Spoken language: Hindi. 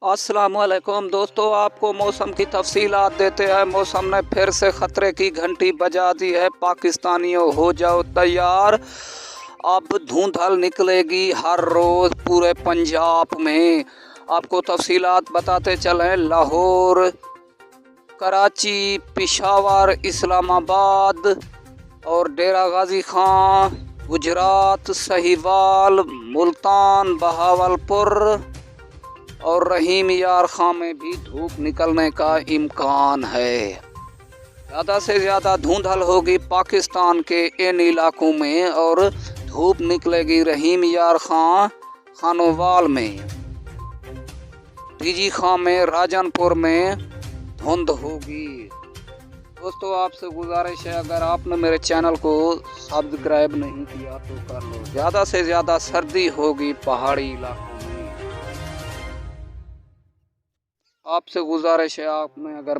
अस्सलाम वालेकुम दोस्तों, आपको मौसम की तफसीलात देते हैं। मौसम ने फिर से ख़तरे की घंटी बजा दी है। पाकिस्तानियों हो जाओ तैयार, अब धुंधल निकलेगी हर रोज़ पूरे पंजाब में। आपको तफसीलात बताते चलें। लाहौर, कराची, पेशावर, इस्लामाबाद और डेरा गाजी खां, गुजरात, साहिवाल, मुल्तान, बहावलपुर और रहीम यार खां में भी धूप निकलने का इम्कान है। ज़्यादा से ज़्यादा धुंधल होगी पाकिस्तान के इन इलाकों में और धूप निकलेगी रहीम यार खां, खानोवाल में, टीजी खां में, राजनपुर में धुंध होगी। दोस्तों, आपसे गुजारिश है, अगर आपने मेरे चैनल को सब्सक्राइब नहीं किया तो कर लो। ज़्यादा से ज़्यादा सर्दी होगी पहाड़ी इलाकों में। आपसे गुजारिश है, आपने अगर